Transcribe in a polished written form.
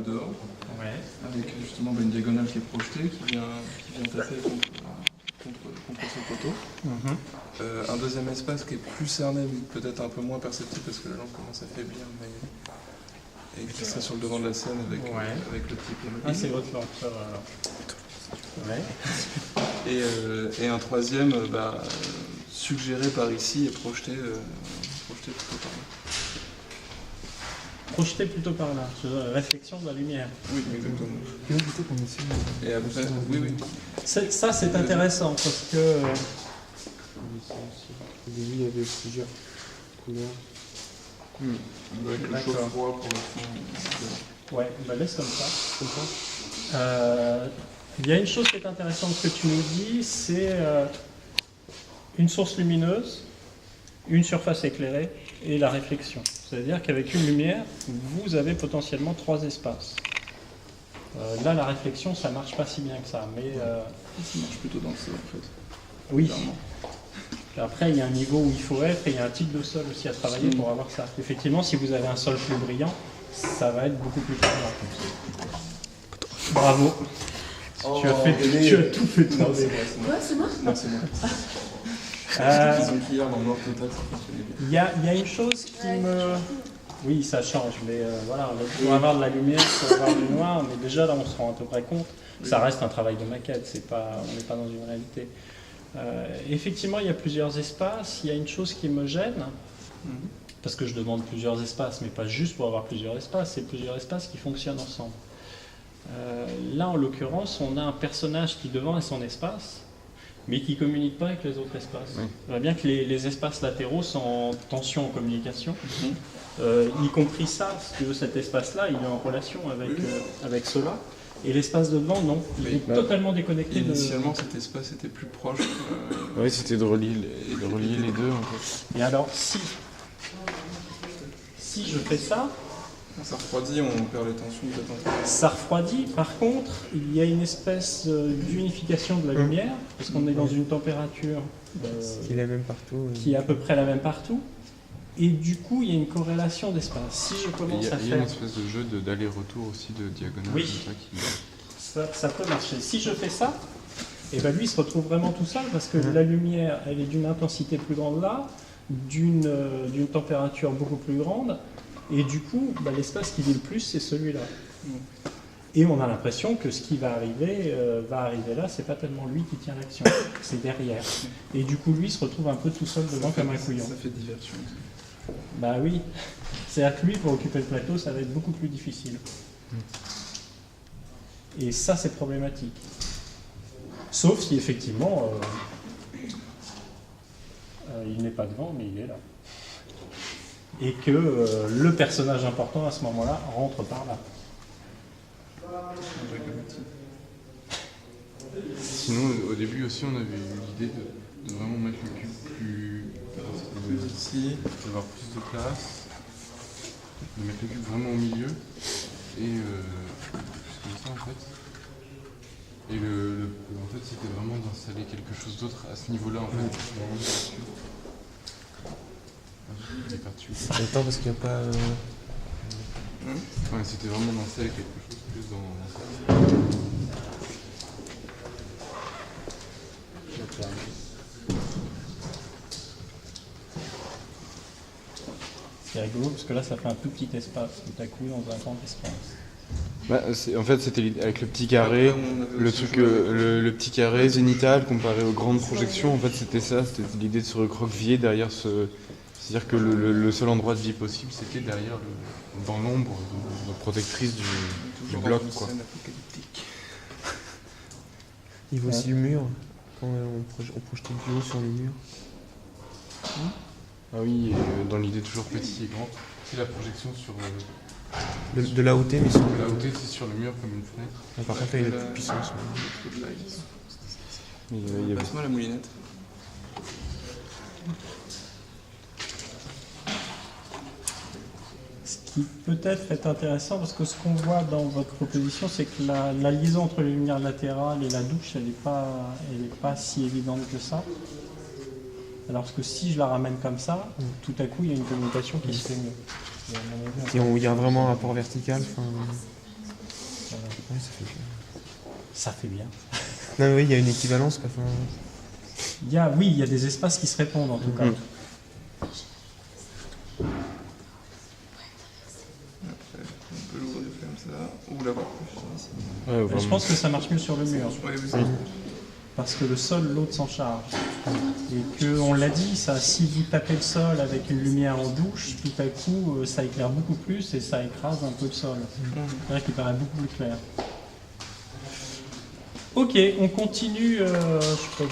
dehors, Ouais. avec justement une diagonale qui est projetée, qui vient taper contre ce poteau. Un deuxième espace qui est plus cerné, peut-être un peu moins perceptible parce que la lampe commence à faiblir, mais et qui serait sur le devant de la scène avec, avec le petit pied mobile. Ah, c'est votre lampe, ça va alors. Ouais. Et un troisième suggéré par ici et projeté plutôt par là. Projeté plutôt par là, sur la réflexion de la lumière. Oui, exactement. Et après, oui. Ça, c'est intéressant parce que. Au début, il y avait plusieurs couleurs. Avec le chaud froid pour le fond. Ouais, bah laisse comme ça. Il y a une chose qui est intéressante que tu nous dis, c'est une source lumineuse, une surface éclairée et la réflexion. C'est-à-dire qu'avec une lumière, vous avez potentiellement 3 espaces. Là, la réflexion, ça marche pas si bien que ça, mais... Ça marche plutôt dans le sol, en fait. Oui. Clairement. Après, il y a un niveau où il faut être et il y a un type de sol aussi à travailler pour avoir ça. Effectivement, si vous avez un sol plus brillant, ça va être beaucoup plus parlant. Bravo. Tu as tout fait toi. C'est moi? Non, c'est moi. Disons qu'hier, dans le Nord Total, ça fonctionnait bien. Il y a une chose qui me... Oui, ça change, mais voilà, on va avoir de la lumière, on va avoir du noir, mais déjà là on se rend à peu près compte. Ça reste un travail de maquette, on n'est pas dans une réalité. Effectivement, il y a plusieurs espaces. Il y a une chose qui me gêne, parce que je demande plusieurs espaces, mais pas juste pour avoir plusieurs espaces, c'est plusieurs espaces qui fonctionnent ensemble. Là, en l'occurrence, on a un personnage qui devant a son espace, mais qui ne communique pas avec les autres espaces. Oui. On voit bien que les espaces latéraux sont en tension en communication, y compris ça, parce que cet espace-là, il est en relation avec cela, et l'espace de devant, non. Il est totalement déconnecté. Initialement, cet espace était plus proche. Oui, c'était de relier les deux, en fait. Et alors, si je fais ça... Ça refroidit, on perd les tensions peut-être un peu. Ça refroidit, par contre, il y a une espèce d'unification de la lumière, parce qu'on est dans une température qui est la même partout. Qui est à peu près la même partout, et du coup, il y a une corrélation d'espace. Si je commence à faire... Il y a une espèce de jeu d'aller-retour aussi, de diagonale. Oui, ça peut marcher. Si je fais ça, et ben lui, il se retrouve vraiment tout seul, parce que la lumière, elle est d'une intensité plus grande là, d'une température beaucoup plus grande, et du coup, l'espace qui vit le plus, c'est celui-là. Et on a l'impression que ce qui va arriver là, c'est pas tellement lui qui tient l'action, c'est derrière. Et du coup, lui, il se retrouve un peu tout seul devant comme un couillon. Ça fait diversion. Bah oui. C'est-à-dire que lui, pour occuper le plateau, ça va être beaucoup plus difficile. Et ça, c'est problématique. Sauf si, effectivement, il n'est pas devant, mais il est là. Et que le personnage important à ce moment-là rentre par là. Sinon, au début aussi, on avait eu l'idée de vraiment mettre le cube plus ici, d'avoir plus de place, de mettre le cube vraiment au milieu, et juste comme ça en fait. Et en fait, c'était vraiment d'installer quelque chose d'autre à ce niveau-là en fait. Attends, parce qu'il n'y a pas... Ouais, c'était vraiment d'installer quelque chose plus dans... C'est rigolo parce que là ça fait un tout petit espace, tout à coup dans un grand espace. En fait c'était avec le petit carré, le petit carré zénital comparé aux grandes projections, en fait c'était ça, c'était l'idée de se recroqueviller derrière ce... C'est-à-dire que le seul endroit de vie possible c'était derrière, dans l'ombre protectrice du bloc, quoi. Il y a aussi le mur, quand on projetait plus haut sur le mur. Ah oui, dans l'idée toujours petit et grand, c'est la projection sur... De la hauteur, mais sur de la hauteur, c'est sur le mur comme une fenêtre. Par contre, là, il y a plus de puissance. Passe-moi la moulinette. Ce qui peut-être est intéressant, parce que ce qu'on voit dans votre proposition, c'est que la liaison entre les lumières latérales et la douche, elle n'est pas si évidente que ça. Alors que si je la ramène comme ça, tout à coup, il y a une communication qui se fait mieux. Il y a vraiment un rapport vertical. ça fait bien. Ça fait bien. Non, oui, il y a une équivalence. Quoi. Enfin, Oui, il y a des espaces qui se répondent en tout cas. On peut l'ouvrir comme ça, ou l'avoir plus ici. Ouais, Je pense que ça marche mieux sur le mur. Oui, oui, Parce que le sol, l'autre s'en charge. Et que, on l'a dit, ça, si vous tapez le sol avec une lumière en douche, tout à coup, ça éclaire beaucoup plus et ça écrase un peu le sol. C'est vrai qu'il paraît beaucoup plus clair. Ok, on continue. Je peux